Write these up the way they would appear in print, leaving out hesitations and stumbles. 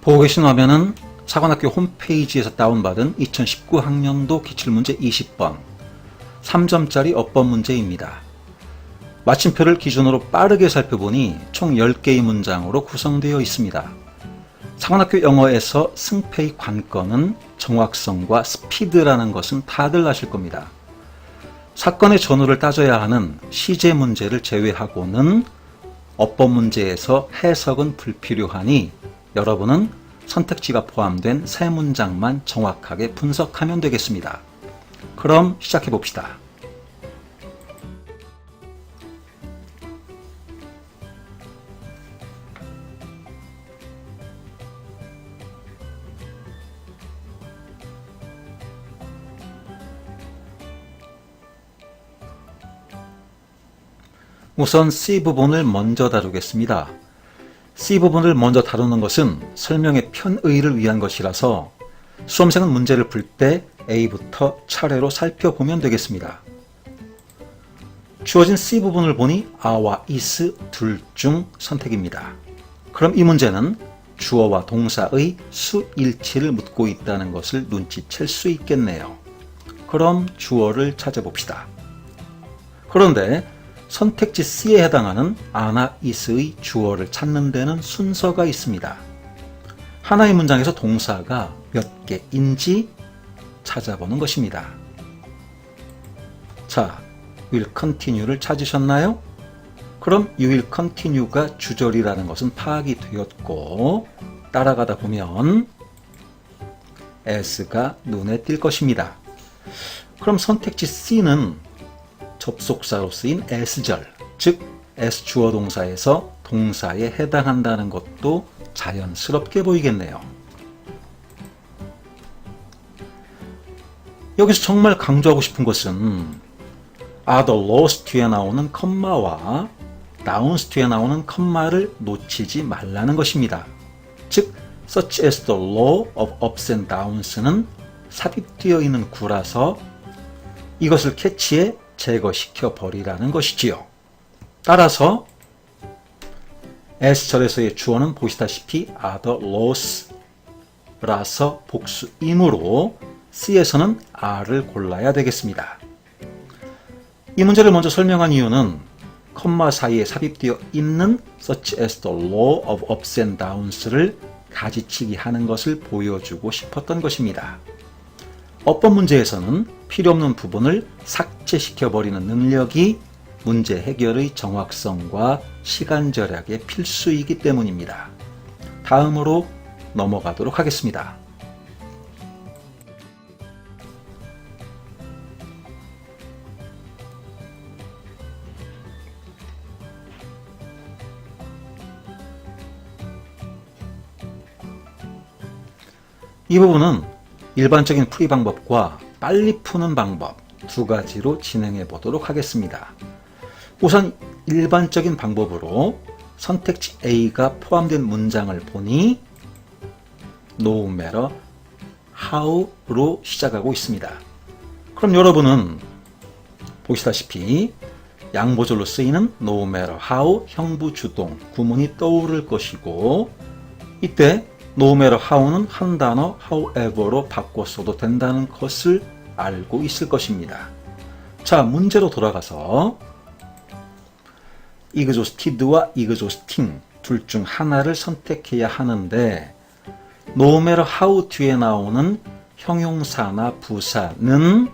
보고 계신 화면은 사관학교 홈페이지에서 다운받은 2019학년도 기출문제 20번 3점짜리 어법 문제입니다. 마침표를 기준으로 빠르게 살펴보니 총 10개의 문장으로 구성되어 있습니다. 사관학교 영어에서 승패의 관건은 정확성과 스피드라는 것은 다들 아실 겁니다. 사건의 전후를 따져야 하는 시제 문제를 제외하고는 어법 문제에서 해석은 불필요하니 여러분은 선택지가 포함된 세 문장만 정확하게 분석하면 되겠습니다. 그럼 시작해 봅시다. 우선 C 부분을 먼저 다루겠습니다. C 부분을 먼저 다루는 것은 설명의 편의를 위한 것이라서 수험생은 문제를 풀 때 A부터 차례로 살펴보면 되겠습니다. 주어진 C 부분을 보니 a와 is 둘 중 선택입니다. 그럼 이 문제는 주어와 동사의 수일치를 묻고 있다는 것을 눈치챌 수 있겠네요. 그럼 주어를 찾아봅시다. 그런데 선택지 C에 해당하는 a나 is의 주어를 찾는 데는 순서가 있습니다. 하나의 문장에서 동사가 몇 개인지 찾아보는 것입니다. 자, will continue를 찾으셨나요? 그럼 you will continue가 주절이라는 것은 파악이 되었고 따라가다 보면 as가 눈에 띌 것입니다. 그럼 선택지 C는 접속사로 쓰인 as절, 즉 as 주어 동사에서 동사에 해당한다는 것도 자연스럽게 보이겠네요. 여기서 정말 강조하고 싶은 것은 are the laws 뒤에 나오는 컴마와 downs 뒤에 나오는 컴마를 놓치지 말라는 것입니다. 즉 such as the law of ups and downs는 삽입되어 있는 구라서 이것을 캐치해 제거시켜 버리라는 것이지요. 따라서 S절에서의 주어는 보시다시피 are the laws 라서 복수이므로 C에서는 R을 골라야 되겠습니다. 이 문제를 먼저 설명한 이유는 컴마 사이에 삽입되어 있는 such as the law of ups and downs를 가지치기 하는 것을 보여주고 싶었던 것입니다. 어법 문제에서는 필요 없는 부분을 삭제시켜버리는 능력이 문제 해결의 정확성과 시간 절약의 필수이기 때문입니다. 다음으로 넘어가도록 하겠습니다. 이 부분은 일반적인 풀이 방법과 빨리 푸는 방법 두 가지로 진행해 보도록 하겠습니다. 우선 일반적인 방법으로 선택지 A가 포함된 문장을 보니 no matter how로 시작하고 있습니다. 그럼 여러분은 보시다시피 양보절로 쓰이는 no matter how 형부 주동 구문이 떠오를 것이고 이때 no matter how는 한 단어 however로 바꿔 써도 된다는 것을 알고 있을 것입니다. 자, 문제로 돌아가서 exhausted와 exhausting 둘 중 하나를 선택해야 하는데 no matter how 뒤에 나오는 형용사나 부사는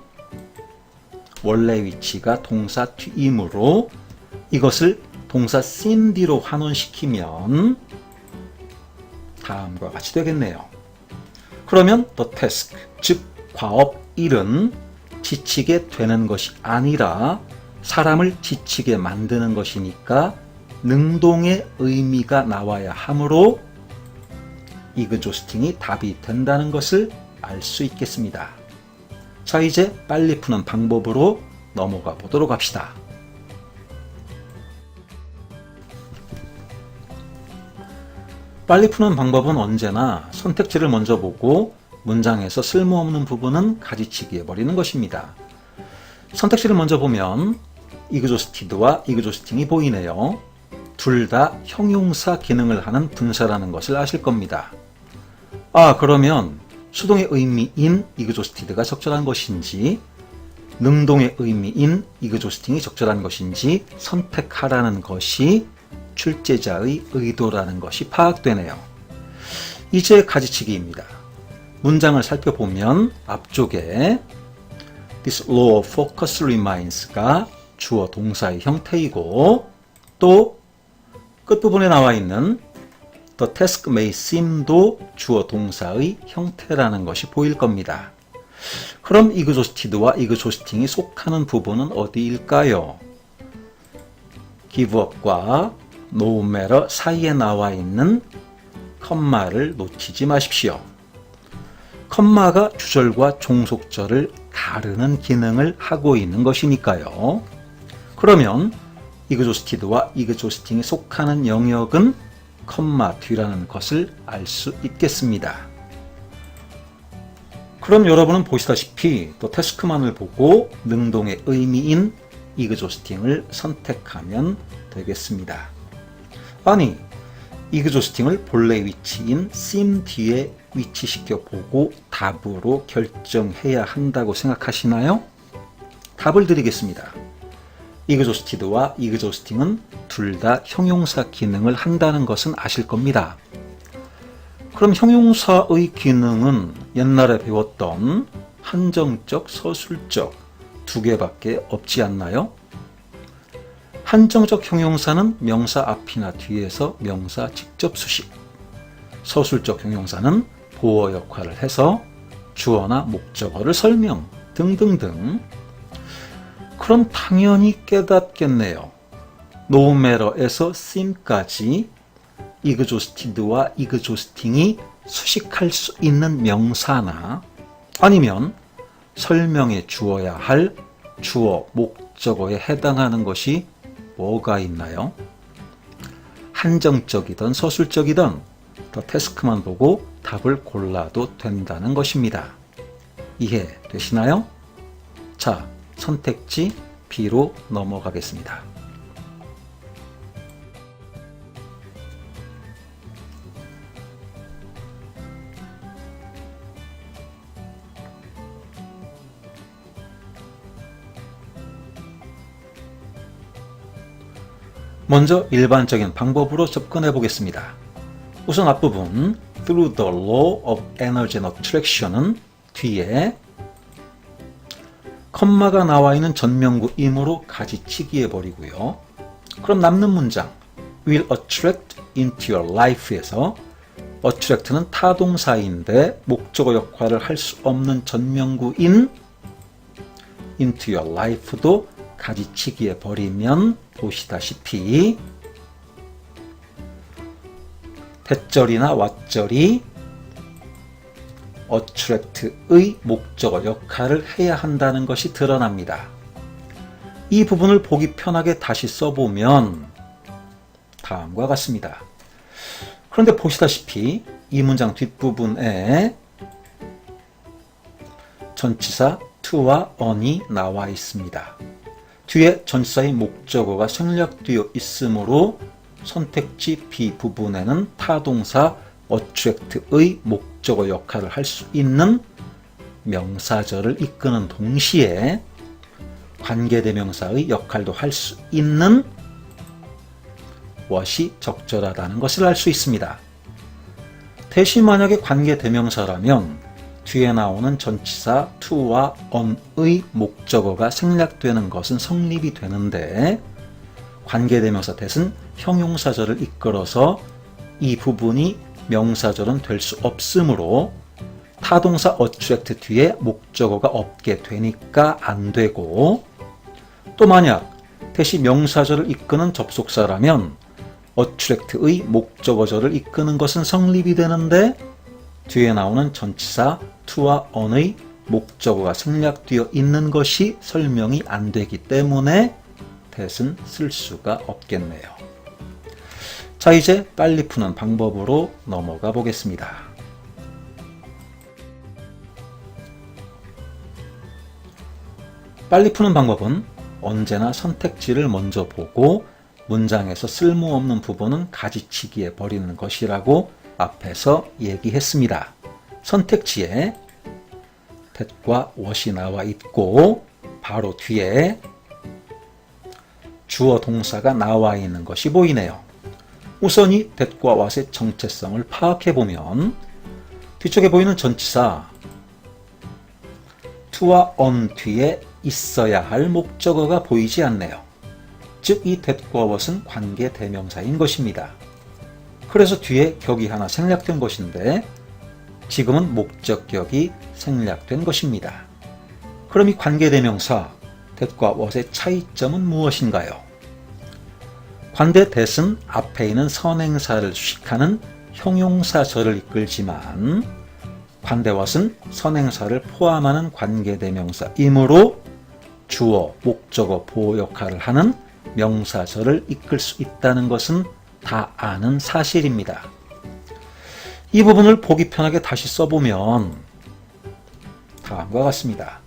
원래 위치가 동사 뒤이므로 이것을 동사 cindy로 환원시키면 다음과 같이 되겠네요. 그러면 the task, 즉 과업 일은 지치게 되는 것이 아니라 사람을 지치게 만드는 것이니까 능동의 의미가 나와야 하므로 exhausting이 답이 된다는 것을 알 수 있겠습니다. 자, 이제 빨리 푸는 방법으로 넘어가 보도록 합시다. 빨리 푸는 방법은 언제나 선택지를 먼저 보고 문장에서 쓸모없는 부분은 가지치기 해버리는 것입니다. 선택지를 먼저 보면 exhausted와 exhausting이 보이네요. 둘 다 형용사 기능을 하는 분사라는 것을 아실 겁니다. 그러면 수동의 의미인 exhausted가 적절한 것인지 능동의 의미인 exhausting이 적절한 것인지 선택하라는 것이 출제자의 의도라는 것이 파악되네요. 이제 가지치기입니다. 문장을 살펴보면 앞쪽에 This law of focus reminds가 주어 동사의 형태이고 또 끝부분에 나와 있는 The task may seem도 주어 동사의 형태라는 것이 보일 겁니다. 그럼 exhausted와 exhausting이 속하는 부분은 어디일까요? give up과 no matter 사이에 나와 있는 컴마를 놓치지 마십시오. 컴마가 주절과 종속절을 가르는 기능을 하고 있는 것이니까요. 그러면 exhausted와 exhausting이 속하는 영역은 컴마 뒤라는 것을 알 수 있겠습니다. 그럼 여러분은 보시다시피 또 태스크만을 보고 능동의 의미인 exhausting을 선택하면 되겠습니다. 아니, exhausting을 본래 위치인 seem 뒤에 위치시켜 보고 답으로 결정해야 한다고 생각하시나요? 답을 드리겠습니다. exhausted와 exhausting은 둘 다 형용사 기능을 한다는 것은 아실 겁니다. 그럼 형용사의 기능은 옛날에 배웠던 한정적, 서술적 두 개밖에 없지 않나요? 한정적 형용사는 명사 앞이나 뒤에서 명사 직접 수식, 서술적 형용사는 보어 역할을 해서 주어나 목적어를 설명 등등등. 그럼 당연히 깨닫겠네요. no matter에서 seem까지 exhausted와 exhausting이 수식할 수 있는 명사나 아니면 설명에 주어야 할 주어, 목적어에 해당하는 것이 뭐가 있나요? 한정적이든 서술적이든 더 태스크만 보고 답을 골라도 된다는 것입니다. 이해되시나요? 자, 선택지 B로 넘어가겠습니다. 먼저 일반적인 방법으로 접근해 보겠습니다. 우선 앞부분 Through the law of energy and attraction은 뒤에 컴마가 나와 있는 전명구임으로 가지치기해 버리고요. 그럼 남는 문장 will attract into your life에서 attract는 타동사인데 목적어 역할을 할 수 없는 전명구인 into your life도 가지치기해 버리면 보시다시피 대절이나 왓절이 attract의 목적어 역할을 해야 한다는 것이 드러납니다. 이 부분을 보기 편하게 다시 써보면 다음과 같습니다. 그런데 보시다시피 이 문장 뒷부분에 전치사 to와 on이 나와 있습니다. 뒤에 전치사의 목적어가 생략되어 있으므로 선택지 B 부분에는 타동사 attract의 목적어 역할을 할 수 있는 명사절을 이끄는 동시에 관계대명사의 역할도 할 수 있는 what이 적절하다는 것을 알 수 있습니다. 대신 만약에 관계대명사라면 뒤에 나오는 전치사 to와 on의 목적어가 생략되는 것은 성립이 되는데 관계대명사 대신 형용사절을 이끌어서 이 부분이 명사절은 될 수 없으므로 타동사 attract 뒤에 목적어가 없게 되니까 안 되고 또 만약 대신 명사절을 이끄는 접속사라면 attract의 목적어절을 이끄는 것은 성립이 되는데 뒤에 나오는 전치사 to와 on의 목적어가 생략되어 있는 것이 설명이 안 되기 때문에 that은 쓸 수가 없겠네요. 자, 이제 빨리 푸는 방법으로 넘어가 보겠습니다. 빨리 푸는 방법은 언제나 선택지를 먼저 보고 문장에서 쓸모없는 부분은 가지치기해 버리는 것이라고 앞에서 얘기했습니다. 선택지에 that과 what이 나와 있고 바로 뒤에 주어 동사가 나와 있는 것이 보이네요. 우선 이 that과 what의 정체성을 파악해보면 뒤쪽에 보이는 전치사 to와 on 뒤에 있어야 할 목적어가 보이지 않네요. 즉 이 that과 what은 관계 대명사인 것입니다. 그래서 뒤에 격이 하나 생략된 것인데 지금은 목적격이 생략된 것입니다. 그럼 이 관계 대명사 that과 what의 차이점은 무엇인가요? 관대 that은 앞에 있는 선행사를 수식하는 형용사절을 이끌지만 관대 what은 선행사를 포함하는 관계 대명사이므로 주어, 목적어, 보호 역할을 하는 명사절을 이끌 수 있다는 것은 다 아는 사실입니다. 이 부분을 보기 편하게 다시 써보면 다음과 같습니다.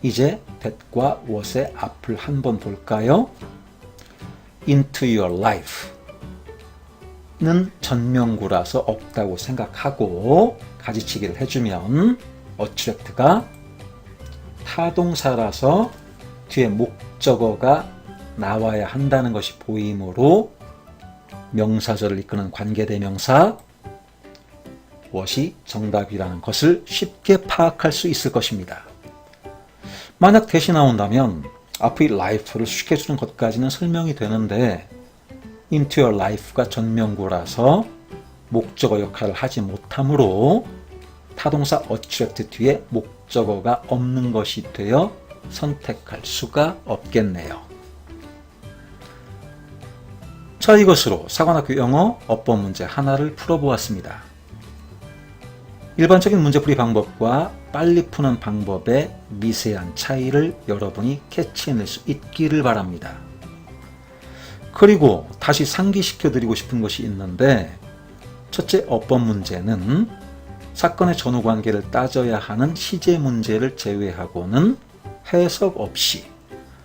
이제 that과 what의 앞을 한번 볼까요? into your life 는 전명구라서 없다고 생각하고 가지치기를 해주면 attract가 타동사라서 뒤에 목적어가 나와야 한다는 것이 보이므로 명사절을 이끄는 관계대명사 what이 정답이라는 것을 쉽게 파악할 수 있을 것입니다. 만약 that이 나온다면 앞의 life를 수식해주는 것까지는 설명이 되는데 into your life가 전명구라서 목적어 역할을 하지 못하므로 타동사 attract 뒤에 목적어가 없는 것이 되어 선택할 수가 없겠네요. 자, 이것으로 사관학교 영어 어법 문제 하나를 풀어보았습니다. 일반적인 문제풀이 방법과 빨리 푸는 방법의 미세한 차이를 여러분이 캐치해낼 수 있기를 바랍니다. 그리고 다시 상기시켜 드리고 싶은 것이 있는데 첫째 어법 문제는 사건의 전후관계를 따져야 하는 시제 문제를 제외하고는 해석 없이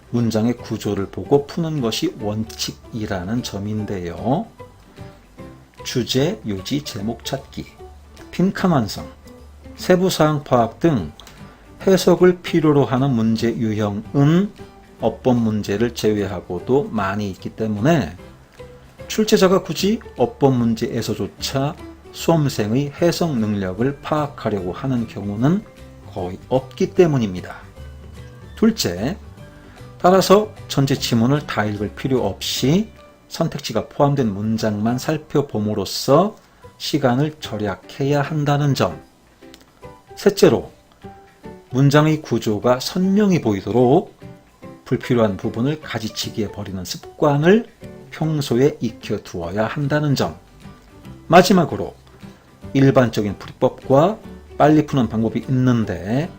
문장의 구조를 보고 푸는 것이 원칙이라는 점인데요. 주제, 요지, 제목 찾기, 빈칸 완성, 세부사항 파악 등 해석을 필요로 하는 문제 유형은 어법 문제를 제외하고도 많이 있기 때문에 출제자가 굳이 어법 문제에서조차 수험생의 해석 능력을 파악하려고 하는 경우는 거의 없기 때문입니다. 둘째, 따라서 전체 지문을 다 읽을 필요 없이 선택지가 포함된 문장만 살펴봄으로써 시간을 절약해야 한다는 점. 셋째로, 문장의 구조가 선명히 보이도록 불필요한 부분을 가지치기에 버리는 습관을 평소에 익혀두어야 한다는 점. 마지막으로, 일반적인 풀이법과 빨리 푸는 방법이 있는데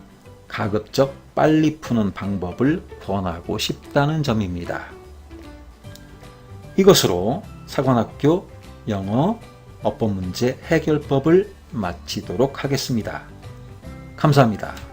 가급적 빨리 푸는 방법을 권하고 싶다는 점입니다. 이것으로 사관학교 영어 어법 문제 해결법을 마치도록 하겠습니다. 감사합니다.